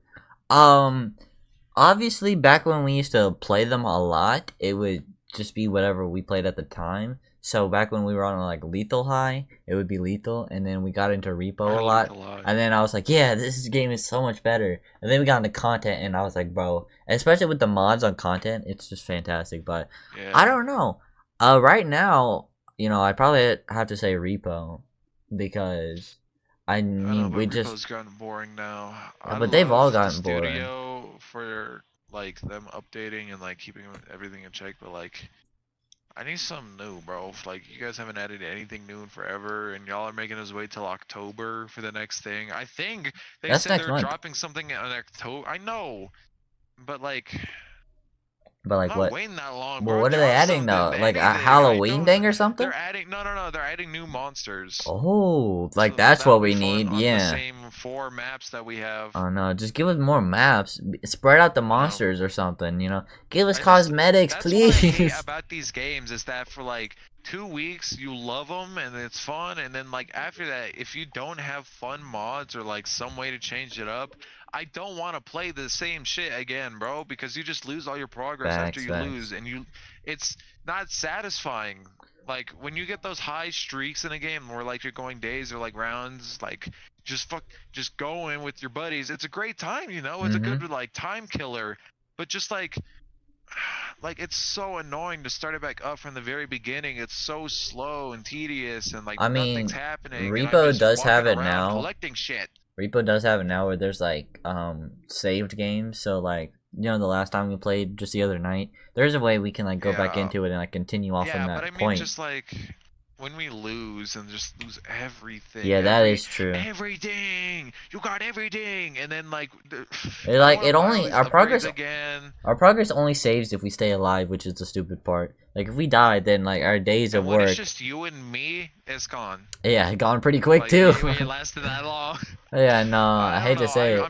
Obviously, back when we used to play them a lot, it would just be whatever we played at the time. So back when we were on like Lethal High, it would be Lethal, and then we got into Repo a lot, and then I was like, yeah, this game is so much better. And then we got into Content, and I was like, bro, especially with the mods on Content, it's just fantastic. But Yeah. I don't know. Right now, I probably have to say Repo because I mean we Repo's just. gotten boring now. But they've all gotten the boring. studio for like them updating and like keeping everything in check, but like I need something new, bro. Like you guys haven't added anything new in forever, and y'all are making us wait till October for the next thing. I think they That's said next they're month. dropping something in October. I know, but like. But like I'm not what? waiting that long, Well, bro. what are There they are adding something, though? Like a anything. I Halloween don't. thing or something? They're adding no. They're adding new monsters. Oh, like So that's that'll what be we fun need. on the Yeah. same 4 maps that we have. Oh no, just give us more maps. Spread out the monsters or something. Give us cosmetics, That's what I hate please. about these games is that for like 2 weeks you love them and it's fun, and then like after that, if you don't have fun mods or like some way to change it up, I don't want to play the same shit again, bro, because you just lose all your progress after you lose, and it's not satisfying. Like when you get those high streaks in a game where like you're going days or like rounds, like just going with your buddies, it's a great time, it's a good like time killer. But just like it's so annoying to start it back up from the very beginning. It's so slow and tedious, and like I mean, nothing's happening, and I'm Repo just does have walking it around now. collecting shit. Repo does have it now where there's like saved games. So like the last time we played just the other night, there's a way we can like go back into it and like continue off from that but I mean, point. just like when we lose and just lose everything. Yeah, that is true. Everything you got, everything, and then like our progress again. Our progress only saves if we stay alive, which is the stupid part. Like if we die, then like our days of when work. It's just you and me. It's gone. Yeah, gone pretty quick too. It lasted that long. Yeah, no, I hate to say it.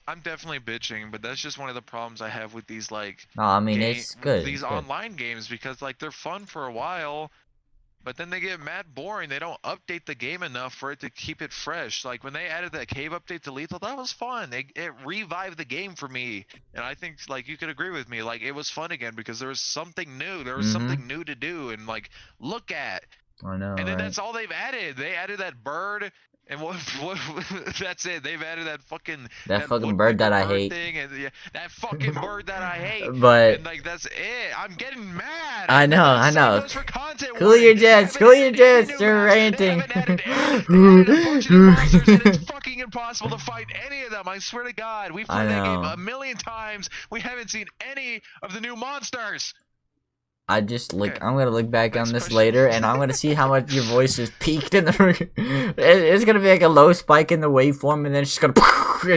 I'm definitely bitching, but that's just one of the problems I have with these like. No, I mean it's good. These online games, because like they're fun for a while, but then they get mad boring. They don't update the game enough for it to keep it fresh. Like when they added that cave update to Lethal, that was fun. It revived the game for me, and I think like you could agree with me. Like it was fun again because there was something new. There was something new to do and like look at. I know. And then that's all they've added. They added that bird. And what that's it. They've added that fucking bird that I hate. Thing, and that fucking bird that I hate. But and like that's it. I'm getting mad. I know. Cool your jets. You're ranting. They haven't added a bunch of new monsters, and it's fucking impossible to fight any of them. I swear to God, we've played that game a million times. We haven't seen any of the new monsters. I'm gonna look back on this later, and I'm gonna see how much your voice is peaked in the. It's gonna be like a low spike in the waveform, and then it's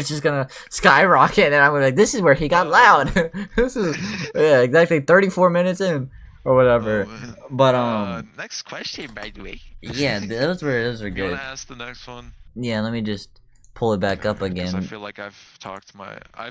just gonna skyrocket, and I'm gonna like, this is where he got loud. This is exactly 34 minutes in, or whatever. But next question, by the way. Yeah, those were good. You wanna ask the next one? Yeah, let me just pull it back up again. I feel like I've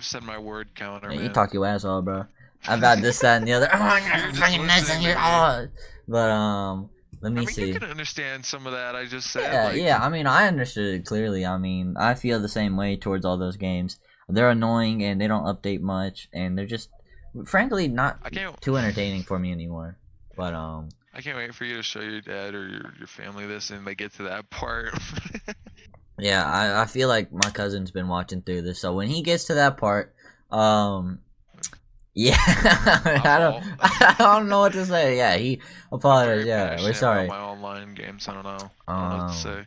said my word counter. Yeah, you talk your ass off, bro. about this, that, and the other. Oh, I You're got just fucking nuts in listening to here. me. Oh. But let I me mean, you see. can understand some of that I just said. Yeah, Like, yeah. I mean, I understood it clearly. I mean, I feel the same way towards all those games. They're annoying and they don't update much, and they're just, frankly, not I can't. too entertaining for me anymore. But I can't wait for you to show your dad or your family this and they get to that part. yeah, I feel like my cousin's been watching through this, so when he gets to that part, um, yeah, I'm all I don't know what to say. Yeah, he I'm apologized. very Yeah, we're passionate about sorry. my online games. I don't know. I don't know what to Um, say.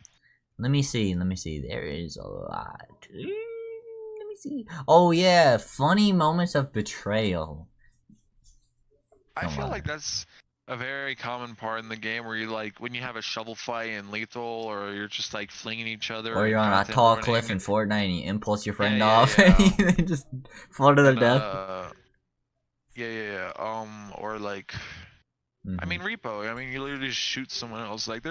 let me see. Let me see. There is a lot. Let me see. Oh yeah, funny moments of betrayal. I Come feel on. like that's a very common part in the game where you like when you have a shovel fight in Lethal or you're just like flinging each Or other you're in on a Gotham tall cliff Morning. in Fortnite and you impulse your Yeah, friend yeah, off and yeah. you just fall to their And death. yeah, yeah, yeah. Or like, I Hmm. mean Repo. I mean you literally just shoot someone else. Like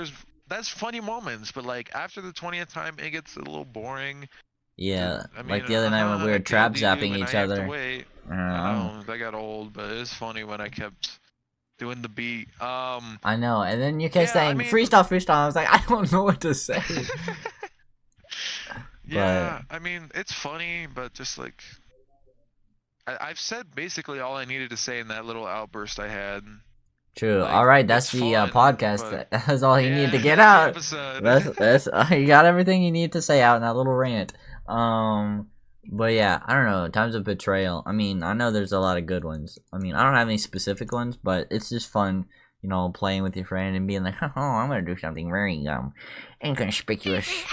that's funny moments, but like after the 20th time it gets a little boring. Yeah, I mean, like the other night when we I were trap killed you zapping and I each have to other. wait. I I'm, know that got old, but it's funny when I kept doing the beat. I know, and then you kept Yeah, I saying mean, freestyle, freestyle. I was like, I don't know what to say. But yeah, I mean, it's funny, but just like I've said basically all I needed to say in that little outburst I had. true. Like, All right, that's it's the fun, podcast. but That's all he needed yeah, to get that's the out. episode. That's you got everything you need to say out in that little rant. Um, but yeah, I don't know. Times of betrayal. I mean, I know there's a lot of good ones. I mean, I don't have any specific ones, but it's just fun, playing with your friend and being like, oh, I'm gonna do something very inconspicuous,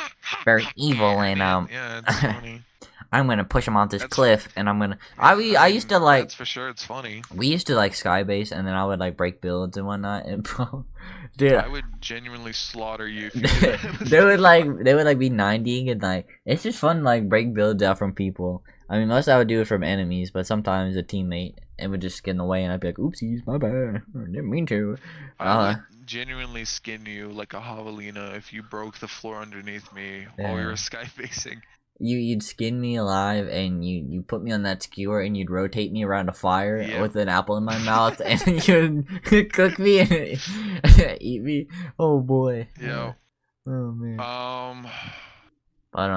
very Yeah, evil, I and mean, yeah, it's funny. I'm gonna push him off this That's cliff, and I'm gonna. yeah, I I used mean, to like. that's for sure. It's funny. We used to like skybase, and then I would like break builds and whatnot. And bro, dude, I would genuinely slaughter you if you did that. they would like be 90 and like it's just fun to, like break builds out from people. I mean, most I would do it from enemies, but sometimes a teammate it would just get in the way, and I'd be like, "Oopsies, my bad, I didn't mean to." I would genuinely skin you like a javelina if you broke the floor underneath me while we Yeah. were skybasing. You'd skin me alive, and you put me on that skewer, and you'd rotate me around a fire Yep. with an apple in my mouth, and you'd cook me and eat me. Oh boy. Yep. Oh man. Um. But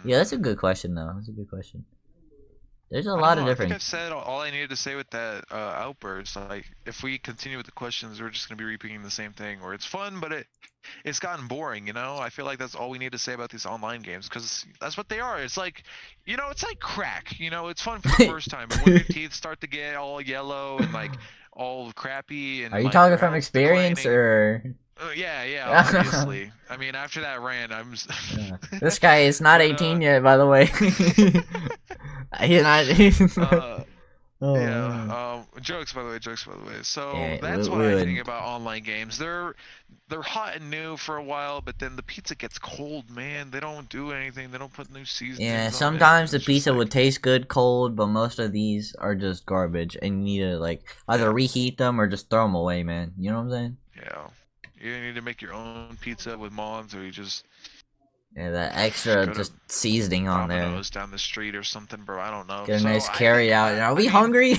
yeah, that's a Hmm. good question though. That's a good question. There's a I don't lot know. of I think different. I've said all I needed to say with that outburst. Like, if we continue with the questions, we're just gonna be repeating the same thing. Or it's fun, but it's gotten boring. You know. I feel like that's all we need to say about these online games because that's what they are. It's like, it's like crack. It's fun for the first time, but when your teeth start to get all yellow and like all crappy Are and you like talking your from health's experience declining. or? Yeah, yeah, Yeah. obviously. I mean, after that rant, This guy is not but 18 yet, by the way. He's not. He's not. uh, Oh man. yeah. Jokes by the way. Jokes by the way. So Yeah, that's what we I think would. about online games. They're hot and new for a while, but then the pizza gets cold, man. They don't do anything. They don't put new Yeah, seasonings on it, sometimes and the it's just pizza would like, taste good cold, but most of these are just garbage, and you need to like either yeah, reheat them or just throw them away, man. You know what I'm saying? yeah. You need to make your own pizza with mods, or you just Yeah, that extra go to just seasoning on there. Domino's down the street or something, bro. I don't know. Get a So nice I carry think out. Are I we mean, hungry?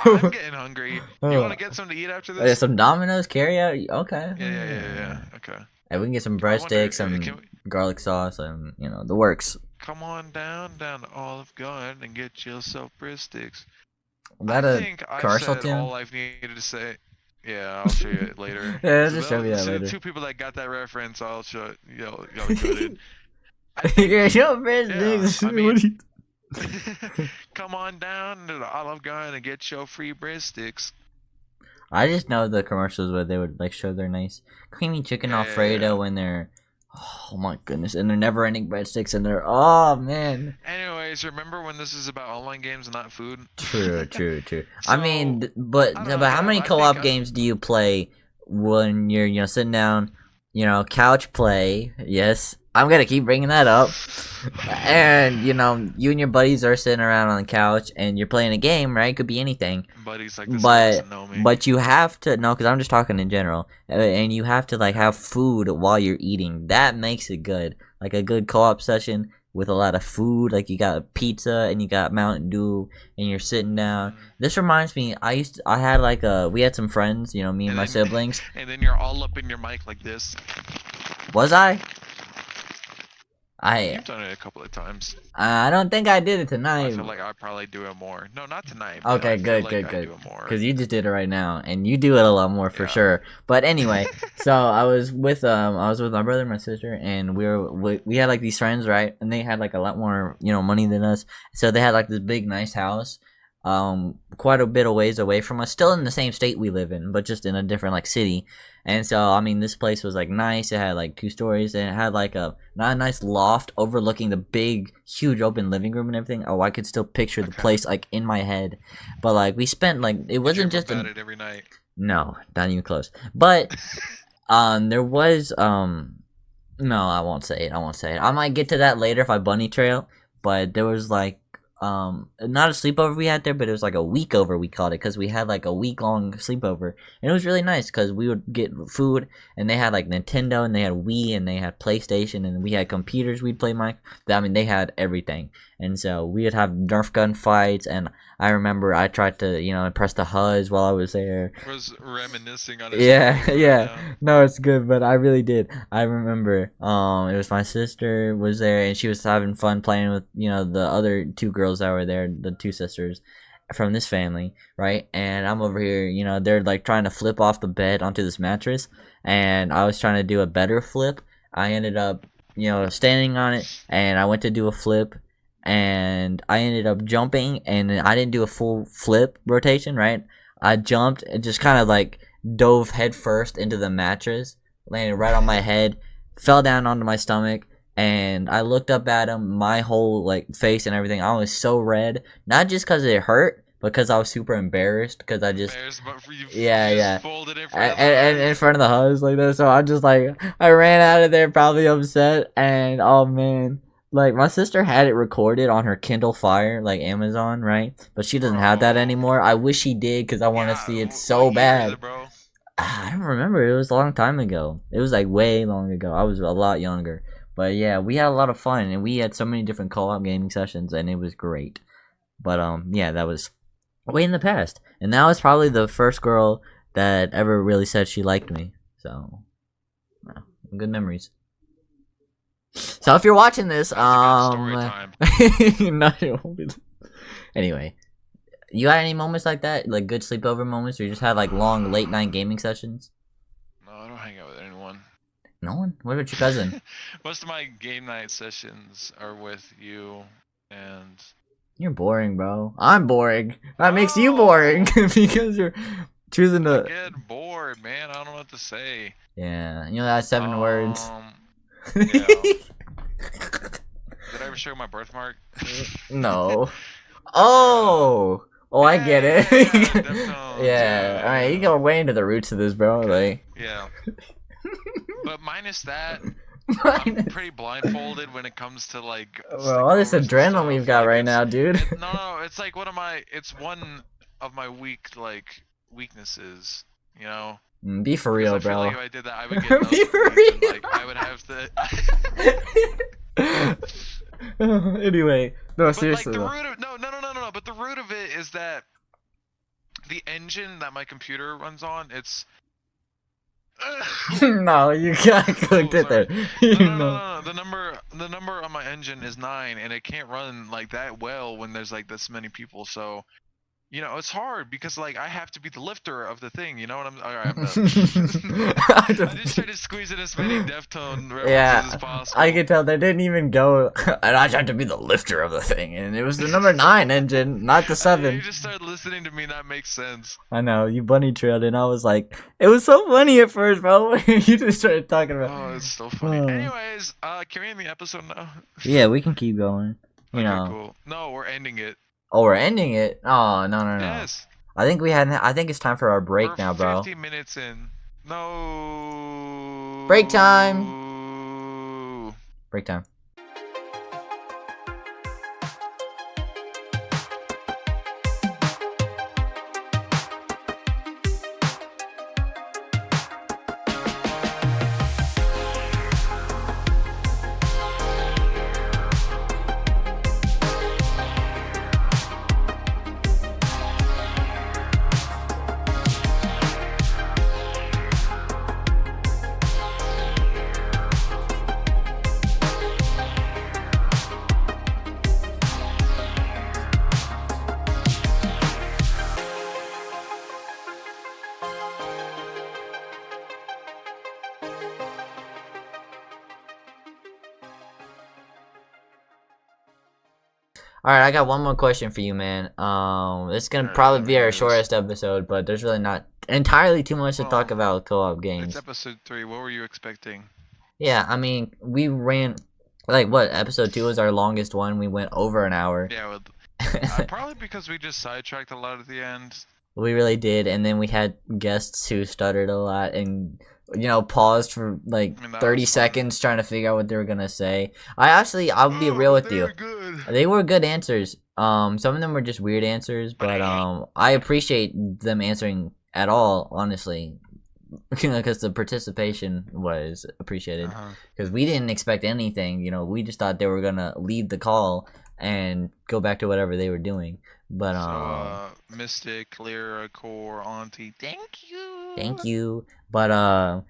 I'm getting hungry. You want Oh, to get something to eat after yeah, this? some Domino's carry out. Okay. Yeah, yeah, yeah, yeah. Okay. Hey, we can get some I wonder, breadsticks, can some we garlic sauce, and the works. come on down to Olive Garden and get yourself breadsticks? Is I that a think I've commercial said tune? all I've needed to say. Yeah, I'll show you it later. Yeah, So just show me that so the later. two people that got that reference, I'll show y'all goaded. I Yeah, think, your yeah. breadsticks. I What mean, do you? come on down to the Olive Garden and get your free breadsticks. I just know the commercials where they would like show their nice creamy chicken Yeah, yeah, Alfredo yeah. and their oh my goodness, and their never-ending breadsticks and their oh man. Anyways, remember when this is about online games and not food? True, true, true. I mean, So I don't know, but how Gav. many I think co-op games do you play when you're sitting down, couch play? Yes, I'm gonna keep bringing that up. And you and your buddies are sitting around on the couch and you're playing a game, right? Could be anything. Buddy's like, this guy But doesn't know me. but you have to no, because I'm just talking in general, and you have to like have food while you're eating. That makes it good. Like a good co-op session with a lot of food. Like you got pizza and you got Mountain Dew and you're sitting down. Mm. This reminds me, I had like we had some friends, you know, me and And my then, siblings. and then you're all up in your mic like this. Was I? I You've done it a couple of times. I don't think I did it I tonight. feel like I probably do it more. No, not tonight. But Okay, I feel good, like good, I good. do it more. Because you just did it right now, and you do it a lot more for Yeah. sure. But anyway, so I was with my brother and my sister, and we had like these friends, right? And they had like a lot more money than us, so they had like this big nice house, quite a bit of ways away from us, still in the same state we live in, but just in a different like city. And so I mean, this place was like nice. It had like 2 stories, and it had like a not a nice loft overlooking the big, huge open living room and everything. Oh, I could still picture the Okay. place like in my head. But like we spent like it You wasn't dream just about it every night. no, not even close. But there was no, I won't say it. I won't say it. I might get to that later if I bunny trail. But there was like not a sleepover we had there, but it was like a week over we called it because we had like a week long sleepover, and it was really nice because we would get food, and they had like Nintendo, and they had Wii, and they had PlayStation, and we had computers we'd play Mike. I mean, they had everything, and so we would have Nerf gun fights, and I remember I tried to impress the HUDs while I was there. Was reminiscing on his Yeah, childhood yeah. right now. No, it's good, but I really did. I remember it was my sister was there and she was having fun playing with, the other 2 girls that were there, the 2 sisters from this family, right? And I'm over here, they're like trying to flip off the bed onto this mattress, and I was trying to do a better flip. I ended up, standing on it, and I went to do a flip, and I ended up jumping, and I didn't do a full flip rotation, right? I jumped and just kind of like dove head first into the mattress, landed right on my head, fell down onto my stomach, and I looked up at him. My whole like face and everything, I was so red, not just because it hurt, but because I was super embarrassed because I just yeah. Folded in And in front of the house like that. So I just like I ran out of there probably upset, and oh man. Like my sister had it recorded on her Kindle Fire, like Amazon, right? But she doesn't have that anymore. I wish she did because I want to see it so bad. It, bro? I don't remember. It was a long time ago. It was like way long ago. I was a lot younger. But yeah, we had a lot of fun, and we had so many different co-op gaming sessions, and it was great. But yeah, that was way in the past, and that was probably the first girl that ever really said she liked me. So, well, good memories. So if you're watching this, That's a good story time. no, it won't be. Anyway, you had any moments like that, like good sleepover moments, or you just had like long late night gaming sessions? No, I don't hang out with anyone. No one. What about your cousin? Most of my game night sessions are with you and. You're boring, bro. I'm boring. That makes you boring because you're choosing to. I get bored, man. I don't know what to say. Yeah, that's 7 words. Yeah. Did I ever show you my birthmark? No. Oh, I get it. Deftones, Yeah. All right, you go way into the roots of this, bro. Like. Yeah. But minus that, I'm pretty blindfolded when it comes to like. Well, all this sleepovers and adrenaline stuff. we've got Like, right now, dude. No, it's like it's one of my weaknesses, you know. Be for real, I feel bro. like if I did that, I would get Be for nosebleeds and, real. like I would have to. Anyway, no, But seriously. like the root of no. But the root of it is that the engine that my computer runs on, it's. No, you gotta click it there. No. The number on my engine is 9, and it can't run like that well when there's like this many people. So, it's hard because like I have to be the lifter of the thing. You know what I'm? All right, I'm done. I just tried to squeeze in as many Deftone references as possible. I could tell they didn't even go. And I tried to be the lifter of the thing, and it was the number 9 engine, not the 7. You just started listening to me, and that makes sense. I know you bunny trailed, and I was like, it was so funny at first, bro. You just started talking about. Oh, it's so funny. Anyways, can we end the episode now? Yeah, we can keep going. Okay, cool. No, we're ending it. Oh, we're ending it. Oh, no. Yes. I think it's time for our break We're now, bro. 50 minutes in. No. Break time. Break time. All right, I got one more question for you, man. This is gonna All right, let probably me be our hear this. shortest episode, but there's really not entirely too much to talk Well, about co-op it's games. episode 3. What were you expecting? Yeah, I mean, we ran like what episode 2 was our longest one. We went over an hour. Yeah, well, probably because we just sidetracked a lot at the end. We really did, and then we had guests who stuttered a lot and paused for like I mean, that 30 was fun. seconds trying to figure out what they were gonna say. I'll be real But with they you. were good. They were good answers. Some of them were just weird answers, but I appreciate them answering at all, honestly. Because the participation was appreciated. Uh-huh. Because we didn't expect anything. We just thought they were gonna leave the call and go back to whatever they were doing. But So, Mystic, Lyra, Core, Auntie, thank you. thank you. But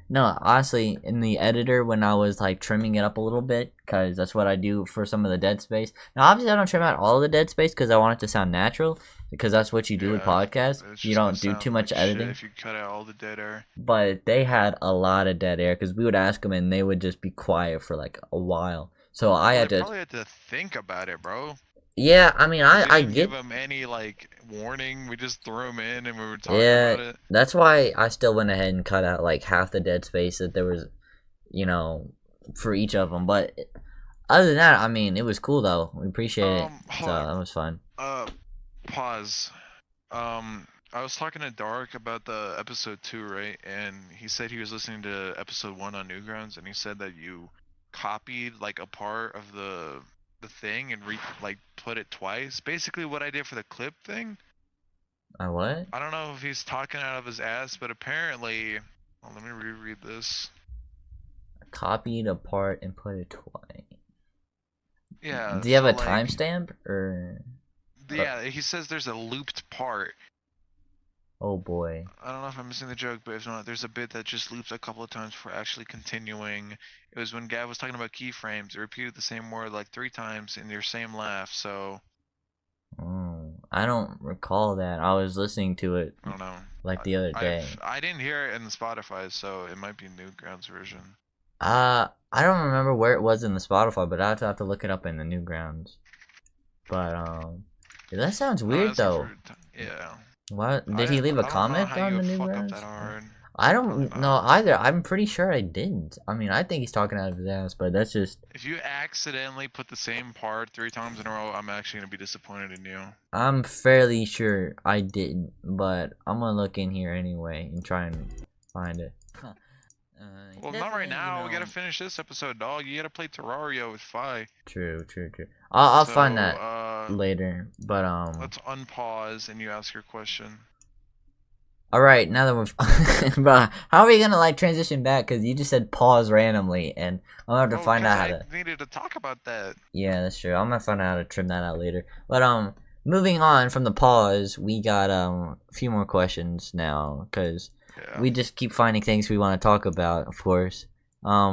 no, honestly, in the editor when I was like trimming it up a little bit, because that's what I do for some of the dead space. Now, obviously, I don't trim out all the dead space because I want it to sound natural. Because that's what you do with podcasts. It's You just gonna don't do sound too much like shit editing. if you cut out all the dead air. But they had a lot of dead air because we would ask them and they would just be quiet for like a while. So I Well, had they to. probably had to think about it, bro. Yeah, I mean, We I didn't get. give them any like warning. We just threw them in and we were talking Yeah, about it. that's why I still went ahead and cut out like half the dead space that there was, you know, for each of them. But other than that, I mean, it was cool though. We appreciate it. So Hold on. that was fun. Pause. I was talking to Dark about the episode 2, right? And he said he was listening to episode 1 on Newgrounds, and he said that you copied like a part of the thing and put it twice. Basically, what I did for the clip thing. What? I don't know if he's talking out of his ass, but apparently, well, let me reread this. Copied apart and put it twice. Yeah. Do you have so, a like, timestamp or? Yeah, he says there's a looped part. Oh boy. I don't know if I'm missing the joke, but if not, there's a bit that just loops a couple of times before actually continuing. It was when Gav was talking about keyframes. It repeated the same word like 3 times in your same laugh, so... Oh, I don't recall that. I was listening to it I don't know. like the other day. I didn't hear it in Spotify, so it might be Newgrounds version. I don't remember where it was in the Spotify, but I have to look it up in the Newgrounds. But yeah, that sounds weird though. Yeah. What did he leave a comment on the Newgrounds? That hard. I don't know either. I'm pretty sure I didn't. I mean, I think he's talking out of his ass, but that's just. If you accidentally put the same part 3 times in a row, I'm actually gonna be disappointed in you. I'm fairly sure I didn't, but I'm gonna look in here anyway and try and find it. Well, not right now. We gotta finish this episode, dog. You gotta play Terraria with Fi. True. I'll find that later, but Let's unpause and you ask your question. All right, now that we're, but how are we gonna like transition back? Cause you just said pause randomly, and I'm gonna have to find out how to. I needed to talk about that. Yeah, that's true. I'm gonna find out how to trim that out later. But moving on from the pause, we got a few more questions now, cause we just keep finding things we want to talk about, of course.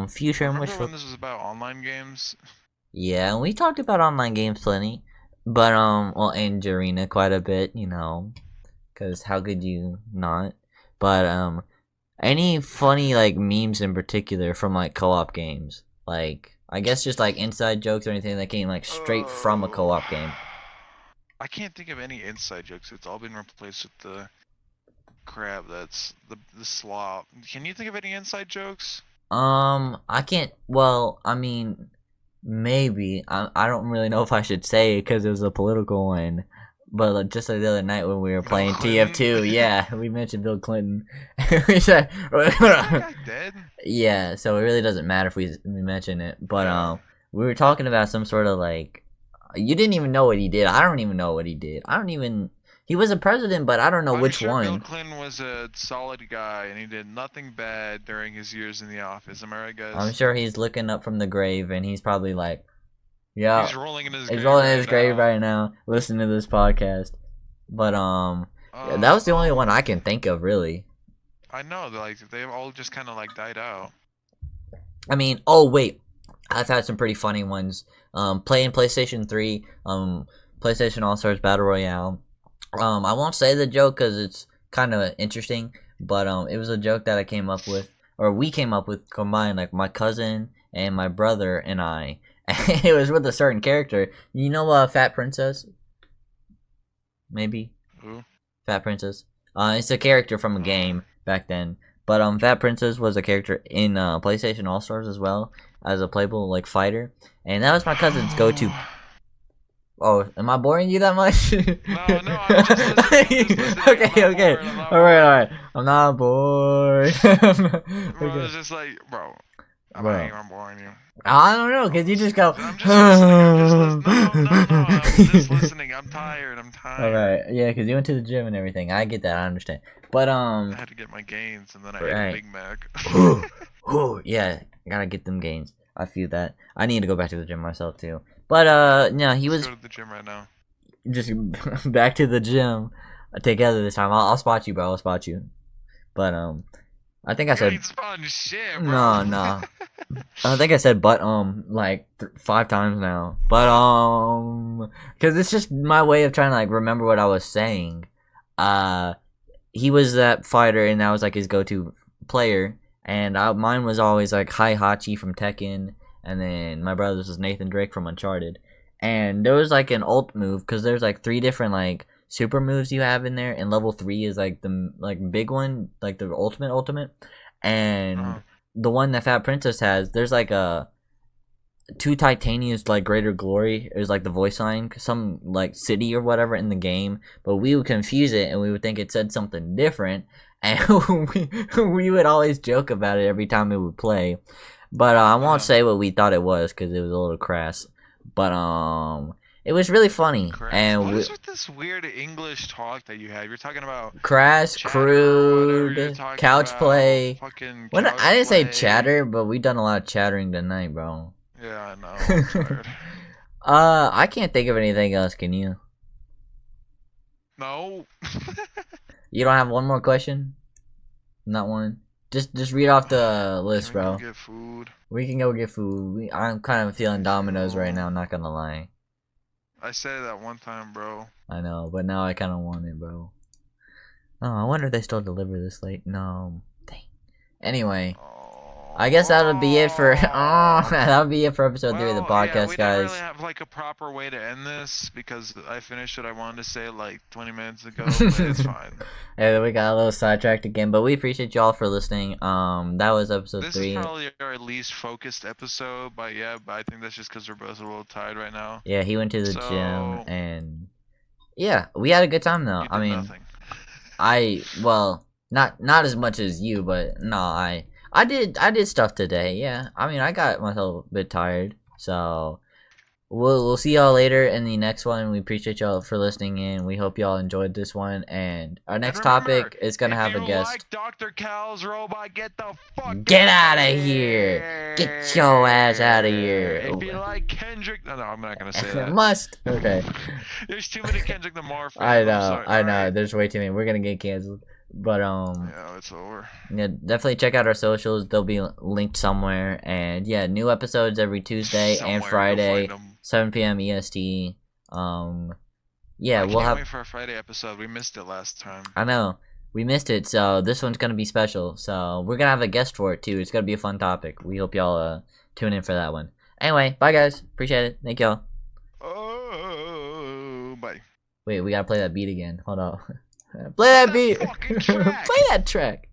Future and wishful. When this was about online games. Yeah, and we talked about online games plenty, but well, and Jarena quite a bit, because how could you not? But any funny like memes in particular from like co-op games, like I guess just like inside jokes or anything that came like straight from a co-op game. I can't think of any inside jokes. It's all been replaced with the crap. That's the slop. Can you think of any inside jokes? I can't. Well, I mean, maybe. I don't really know if I should say it because it was a political one. But like, just like the other night when we were playing TF2, yeah, we mentioned Bill Clinton. We said, dead? Yeah, so it really doesn't matter if we mention it. But we were talking about some sort of like, you didn't even know what he did. I don't even know what he did. He was a president, but I don't know which one. Bill Clinton was a solid guy, and he did nothing bad during his years in the office. Am I right, guys? I'm sure he's looking up from the grave, and he's probably like, yeah, he's rolling in his grave right now, listening to this podcast. But yeah, that was the only one I can think of, really. I know, like they all just kind of like died out. I mean, oh wait, I've had some pretty funny ones. Playing PlayStation 3, PlayStation All Stars Battle Royale. I won't say the joke because it's kind of interesting, but it was a joke that I came up with, or we came up with combined, like my cousin and my brother and I. And it was with a certain character. You know, Fat Princess, maybe. Who? Fat Princess. It's a character from a game back then. But Fat Princess was a character in PlayStation All Stars as well as a playable like fighter, and that was my cousin's go-to. Oh, am I boring you that much? No, I'm just listening. I'm just listening. Okay, I'm not okay. bored, I'm not All right. I'm not bored. Bro, Okay. it's just like, bro, Bro. I'm boring you. I don't know, cause you just go. I'm just listening. I'm just listening. No. I'm just listening. I'm tired. All right, yeah, cause you went to the gym and everything. I get that. I understand. But I had to get my gains, and then I ate right. a Big Mac. Yeah, gotta get them gains. I feel that. I need to go back to the gym myself too. But no, he Let's was go to the gym right now. just back to the gym together this time. I'll spot you, bro. I'll spot you. But I think I You said ain't spotting shit, bro. no. I think I said but like 5 times now. But cuz it's just my way of trying to like remember what I was saying. He was that fighter and that was like his go-to player, and mine was always like Hachi from Tekken, and then my brother's was Nathan Drake from Uncharted. And there was like an ult move because there's like 3 different like super moves you have in there, and level 3 is like the like big one, like the ultimate. And the one that Fat Princess has, there's like a 2 Titania's like greater glory is like the voice line, some like city or whatever in the game, but we would confuse it and we would think it said something different, and we would always joke about it every time it would play. But I won't say what we thought it was because it was a little crass. But it was really funny. Crash. And What is with this weird English talk that you have? You're talking about crass, crude, couch play. Fucking When couch I didn't say play. chatter, but we done a lot of chattering tonight, bro. Yeah, I know. I'm tired. I can't think of anything else. Can you? No. You don't have one more question? Not one. Just read off the list, Can we bro. go get food? We can go get food. I'm kind of feeling Domino's right now. Not gonna lie. I said it that one time, bro. I know, but now I kind of want it, bro. Oh, I wonder if they still deliver this late. No, dang. Anyway. I guess that'll be it for that'll be it for episode 3 of the podcast, we guys. don't really have like a proper way to end this because I finished what I wanted to say like 20 minutes ago, but it's fine. Yeah, we got a little sidetracked again, but we appreciate y'all for listening. That was episode 3. This is probably our least focused episode, but I think that's just because we're both a little tired right now. Yeah, he went to the gym, and yeah, we had a good time though. I mean, not as much as you, but no, I did stuff today. Yeah, I mean, I got myself a bit tired. So we'll see y'all later in the next one. We appreciate y'all for listening in. We hope y'all enjoyed this one. And our next topic is gonna have a guest. Like Dr. Cal's robot, get the fuck out of here! Get your ass out of here! If you like Kendrick, no, I'm not gonna say that. Must. Okay. There's too many Kendrick Lamar fans. I know. Right. There's way too many. We're gonna get canceled. But yeah, it's over. Yeah, definitely check out our socials. They'll be linked somewhere. And yeah, new episodes every Tuesday and Friday, 7 p.m. EST. Yeah, we'll have. Wait for a Friday episode. We missed it last time. I know we missed it, so this one's gonna be special. So we're gonna have a guest for it too. It's gonna be a fun topic. We hope y'all tune in for that one. Anyway, bye guys. Appreciate it. Thank y'all. Oh, bye. Wait, we gotta play that beat again. Hold on. Play that beat. Play that track.